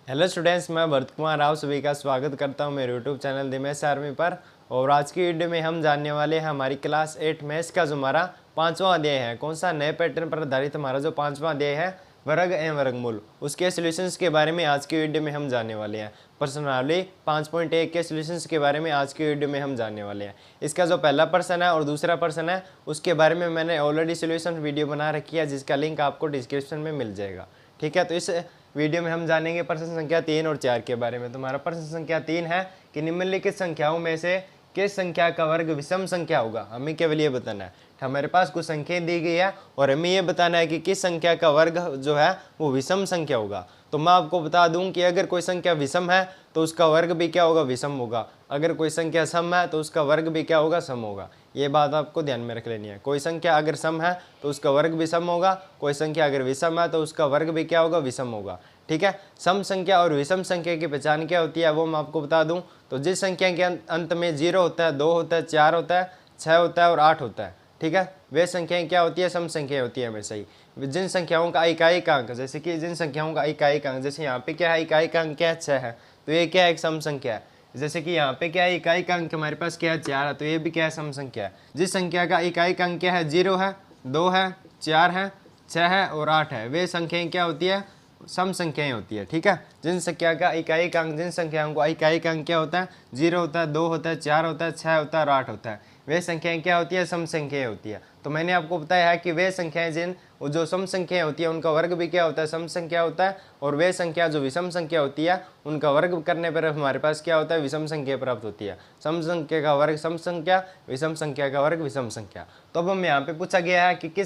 Hello students, मैं भरत कुमार राव सभी का स्वागत करता हूं मेरे यूट्यूब चैनल दिमेश आर्मी पर। और आज की वीडियो में हम जानने वाले हैं हमारी क्लास 8 मैथ्स का जो हमारा 5वां अध्याय है, कौन सा नए पैटर्न पर आधारित हमारा जो 5वां अध्याय है वर्ग एवं वर्गमूल, उसके सॉल्यूशंस के बारे में आज की वीडियो में हम जानने वाले हैं। प्रश्नावली 5.1 के सॉल्यूशंस के बारे में आज की वीडियो में हम जानने वाले हैं। इसका जो पहला प्रश्न है और दूसरा प्रश्न है उसके बारे में मैंने ऑलरेडी सॉल्यूशन वीडियो बना रखी है, जिसका लिंक आपको डिस्क्रिप्शन में मिल जाएगा। ठीक है, तो इस वीडियो में हम जानेंगे प्रश्न संख्या 3 और 4 के बारे में। तो हमारा प्रश्न संख्या 3 है कि निम्नलिखित संख्याओं में से किस संख्या का वर्ग विषम संख्या होगा। हमें केवल ये बताना है, हमारे पास कुछ संख्याएं दी गई है और हमें ये बताना है कि किस संख्या का वर्ग जो है वो विषम संख्या होगा। तो मैं आपको बता दूं कि अगर कोई संख्या विषम है तो उसका वर्ग भी क्या होगा, विषम होगा। अगर कोई संख्या सम है तो उसका वर्ग भी क्या होगा, सम होगा। ये बात आपको ध्यान में रख लेनी है। कोई संख्या अगर सम है तो उसका वर्ग भी सम होगा, कोई संख्या अगर विषम है तो उसका वर्ग भी क्या होगा, विषम होगा। ठीक है, सम संख्या और विषम संख्या की पहचान क्या होती है वो मैं आपको बता दूं। तो जिस संख्या के अंत में 0 होता है, 2 होता है, 4 होता है, 6 होता है और 8 होता है, ठीक है, वे संख्याएं क्या होती है, सम संख्या होती है हमेशा ही। जिन संख्याओं का इकाई अंक, जैसे कि जिन संख्याओं का इकाई अंक, जैसे यहाँ पे क्या है, इकाई अंक क्या है, 6 है, तो ये क्या है, एक सम संख्या है। जैसे कि यहाँ पे क्या है, इकाई अंक हमारे पास क्या है, 4 है, तो ये भी क्या है, सम संख्या है। जिस संख्या का इकाई अंक क्या है, 0 है, 2 है, 4 है, 6 है और 8 है, वे संख्याएं क्या होती है, सम संख्याएं होती है। ठीक है, जिन संख्या का इकाई अंक, जिन संख्याओं का इकाई अंक क्या होता है, 0 होता है, 2 होता है, 4 होता है, 6 होता है और 8 होता है, वे संख्याएं क्या होती है, सम संख्याएं होती है। तो मैंने आपको बताया है कि वे संख्याएं जिन जो सम संख्याएं होती है उनका वर्ग भी क्या होता है, सम संख्या होता है। और वे संख्या जो विषम संख्या होती है उनका वर्ग करने पर हमारे पास क्या होता है, विषम संख्या प्राप्त होती है। सम संख्या का वर्ग सम संख्या, विषम संख्या का वर्ग विषम संख्या। तो अब हम यहाँ पे पूछा गया है कि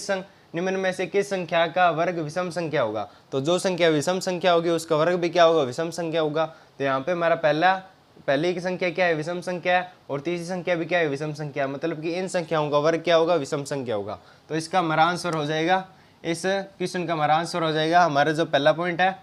निम्न में से किस संख्या का वर्ग विषम संख्या होगा। तो जो संख्या विषम संख्या होगी उसका वर्ग भी क्या होगा, विषम संख्या होगा। तो यहाँ पे हमारा पहली की संख्या क्या है, विषम संख्या है, और तीसरी संख्या भी क्या है, विषम संख्या, मतलब कि इन संख्याओं का वर्ग क्या होगा, विषम संख्या होगा। तो इसका हमारा आंसर हो जाएगा, इस क्वेश्चन का हमारा आंसर हो जाएगा हमारा जो पहला पॉइंट है,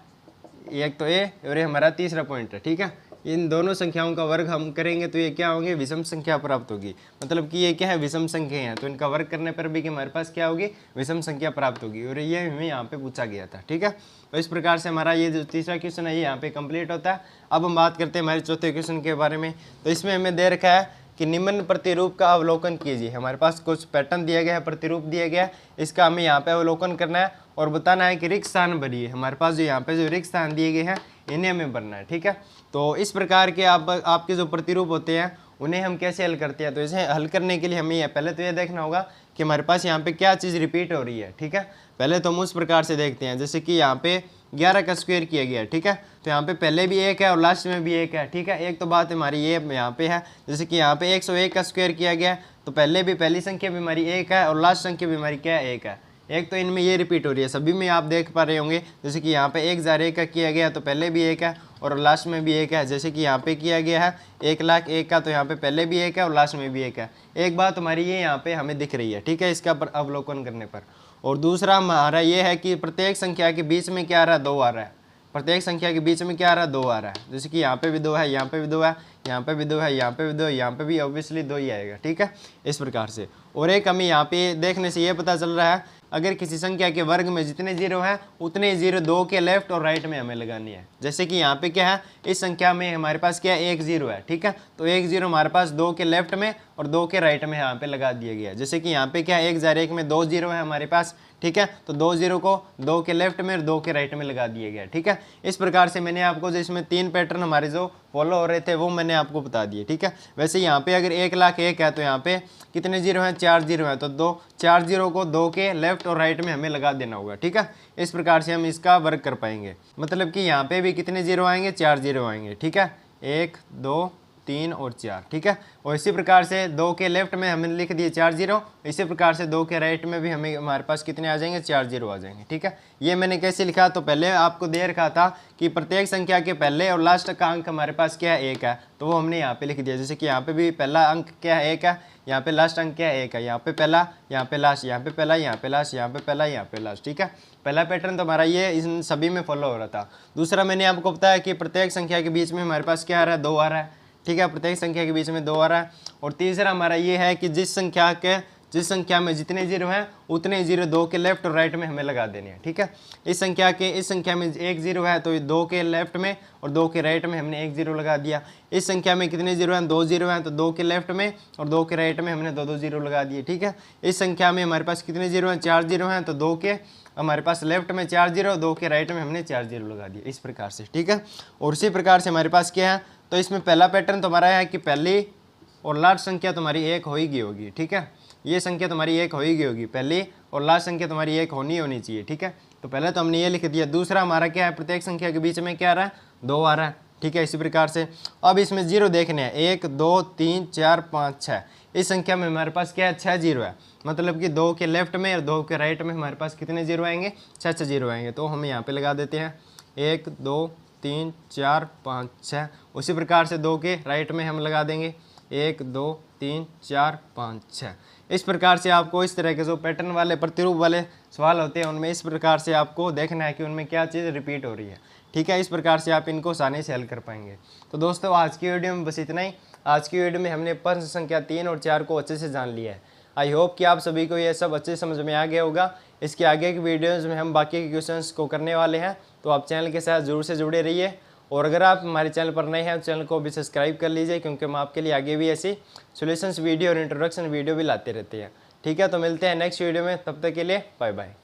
एक तो ए और ये हमारा तीसरा पॉइंट है। ठीक है, इन दोनों संख्याओं का वर्ग हम करेंगे तो ये क्या होंगे, विषम संख्या प्राप्त होगी। मतलब कि ये क्या है, विषम संख्या है, तो इनका वर्ग करने पर भी कि हमारे पास क्या होगी, विषम संख्या प्राप्त होगी। और ये हमें यहाँ पे पूछा गया था। ठीक है, तो इस प्रकार से हमारा ये जो तीसरा क्वेश्चन है ये यहाँ पे कंप्लीट होता है। अब हम बात करते हैं हमारे चौथे क्वेश्चन के बारे में। तो इसमें हमें दे रखा है कि निम्न प्रतिरूप का अवलोकन कीजिए। हमारे पास कुछ पैटर्न दिया गया है, प्रतिरूप दिया गया है, इसका हमें यहाँ पे अवलोकन करना है और बताना है कि रिक्त स्थान भरिए। हमारे पास जो यहाँ पे जो रिक्त स्थान दिए गए हैं इन्हें हमें भरना है। ठीक है, तो इस प्रकार के आपके जो प्रतिरूप होते हैं उन्हें हम कैसे हल करते हैं। तो इसे हल करने के लिए हमें पहले तो ये देखना होगा कि हमारे पास यहाँ पे क्या चीज़ रिपीट हो रही है। ठीक है, पहले तो हम उस प्रकार से देखते हैं, जैसे कि यहाँ पे 11 का स्क्वायर किया गया है। ठीक है, तो यहाँ पे पहले भी 1 है और लास्ट में भी 1 है। ठीक है, एक तो बात हमारी ये यहाँ पे है, जैसे कि यहाँ पे 101 का स्क्वायर किया गया है, तो पहले भी पहली संख्या भी हमारी 1 है और लास्ट संख्या भी हमारी क्या है, 1 है। एक तो इनमें ये रिपीट हो रही है, सभी में आप देख पा रहे होंगे। जैसे कि यहाँ पे 1001 का किया गया तो पहले भी 1 है और लास्ट में भी 1 है। जैसे कि यहाँ पे किया गया है 1,01,000 का, तो यहाँ पे पहले भी 1 है और लास्ट में भी 1 है। एक बात हमारी ये यहाँ पे हमें दिख रही है। ठीक है, इसका अवलोकन करने पर। और दूसरा हमारा ये है कि प्रत्येक संख्या के बीच में क्या आ रहा है, 2 आ रहा है। प्रत्येक संख्या के बीच में क्या आ रहा है, 2 आ रहा है। जैसे कि यहाँ पे भी 2 है, यहाँ पे भी 2 है, यहाँ पे भी 2 है, यहाँ पे भी 2 है, यहाँ पे भी ऑब्वियसली 2 ही आएगा। ठीक है, इस प्रकार से। और एक हमें यहाँ पे देखने से ये पता चल रहा है, अगर किसी संख्या के वर्ग में जितने जीरो हैं उतने जीरो 2 के लेफ्ट और राइट में हमें लगानी है। जैसे कि यहाँ पे क्या है, इस संख्या में हमारे पास क्या है, 1 0 है। ठीक है, तो 1 0 हमारे पास 2 के लेफ्ट में और 2 के राइट में यहाँ पे लगा दिया गया है। जैसे कि यहाँ पे क्या है, 1001 में 2 0 है हमारे पास। ठीक है, तो 2 0 को 2 के लेफ्ट में और 2 के राइट में लगा दिया गया। ठीक है, इस प्रकार से मैंने आपको जो इसमें 3 पैटर्न हमारे जो फॉलो हो रहे थे वो मैंने आपको बता दिए। ठीक है, वैसे यहाँ पे अगर 1,01,000 है तो यहाँ पे कितने जीरो हैं, 4 जीरो हैं, तो 4 जीरो को 2 के लेफ्ट और राइट में हमें लगा देना होगा। ठीक है, इस प्रकार से हम इसका वर्क कर पाएंगे। मतलब कि यहाँ पे भी कितने जीरो आएंगे, 4 जीरो आएंगे। ठीक है, 1 2 3 और 4। ठीक है, और इसी प्रकार से 2 के लेफ्ट में हमने लिख दिए 4 जीरो, इसी प्रकार से 2 के राइट में भी हमें हमारे पास कितने आ जाएंगे, 4 जीरो आ जाएंगे। ठीक है, ये मैंने कैसे लिखा, तो पहले आपको दे रखा था कि प्रत्येक संख्या के पहले और लास्ट का अंक हमारे पास क्या है, 1 है, तो वो हमने यहाँ पे लिख दिया। जैसे कि यहाँ पे भी पहला अंक क्या है, 1 है, यहाँ पे लास्ट अंक क्या है, 1 है, यहाँ पे पहला, यहाँ पे लास्ट, यहाँ पे पहला, यहाँ पे लास्ट, यहाँ पे पहला, यहाँ पे लास्ट। ठीक है, पहला पैटर्न तो हमारा ये इन सभी में फॉलो हो रहा था। दूसरा मैंने आपको बताया कि प्रत्येक संख्या के बीच में हमारे पास क्या आ रहा है, 2 आ रहा है। ठीक है, प्रत्येक संख्या के बीच में 2 आ रहा है। और तीसरा हमारा ये है कि जिस संख्या के जिस संख्या में जितने जीरो हैं उतने जीरो 2 के लेफ्ट और राइट में हमें लगा देने हैं। ठीक है, इस संख्या में 1 जीरो है तो 2 के लेफ्ट में और 2 के राइट में हमने 1 जीरो लगा दिया। इस संख्या में कितने जीरो हैं, 2 जीरो हैं, तो 2 के लेफ्ट में और 2 के राइट में हमने 2 जीरो लगा दिए। ठीक है, इस संख्या में हमारे पास कितने जीरो हैं, 4 जीरो हैं, तो 2 के हमारे पास लेफ्ट में 4 जीरो, 2 के राइट में हमने 4 जीरो लगा दिए, इस प्रकार से। ठीक है, और इसी प्रकार से हमारे पास क्या है, तो इसमें पहला पैटर्न तुम्हारा है कि पहली और लास्ट संख्या तुम्हारी 1 होगी होगी। ठीक है, ये संख्या तुम्हारी 1 होगी होगी, पहली और लास्ट संख्या तुम्हारी 1 होनी चाहिए। ठीक है, तो पहले तो हमने ये लिख दिया। दूसरा हमारा क्या है, प्रत्येक संख्या के बीच में क्या आ रहा है, 2 आ रहा है। ठीक है, इसी प्रकार से अब इसमें जीरो देखने हैं, 1 2 3 4 5 6। इस संख्या में हमारे पास क्या है, 6 जीरो है, मतलब कि 2 के लेफ्ट में और 2 के राइट में हमारे पास कितने जीरो आएंगे, 6 जीरो आएंगे। तो हम यहाँ पे लगा देते हैं 1 2 3 4 5 6। उसी प्रकार से 2 के राइट में हम लगा देंगे 1 2 3 4 5 6। इस प्रकार से आपको इस तरह के जो पैटर्न वाले प्रतिरूप वाले सवाल होते हैं उनमें इस प्रकार से आपको देखना है कि उनमें क्या चीज़ रिपीट हो रही है। ठीक है, इस प्रकार से आप इनको आसानी से हल कर पाएंगे। तो दोस्तों आज की वीडियो में बस इतना ही। आज की वीडियो में हमने प्रश्न संख्या 3 और 4 को अच्छे से जान लिया है। आई होप कि आप सभी को ये सब अच्छे समझ में आ गया होगा। इसके आगे की वीडियोज़ में हम बाकी के क्वेश्चंस को करने वाले हैं, तो आप चैनल के साथ ज़रूर से जुड़े रहिए। और अगर आप हमारे चैनल पर नए हैं तो चैनल को भी सब्सक्राइब कर लीजिए, क्योंकि हम आपके लिए आगे भी ऐसी सॉल्यूशंस वीडियो और इंट्रोडक्शन वीडियो भी लाते रहते हैं। ठीक है, तो मिलते हैं नेक्स्ट वीडियो में, तब तक के लिए बाय बाय।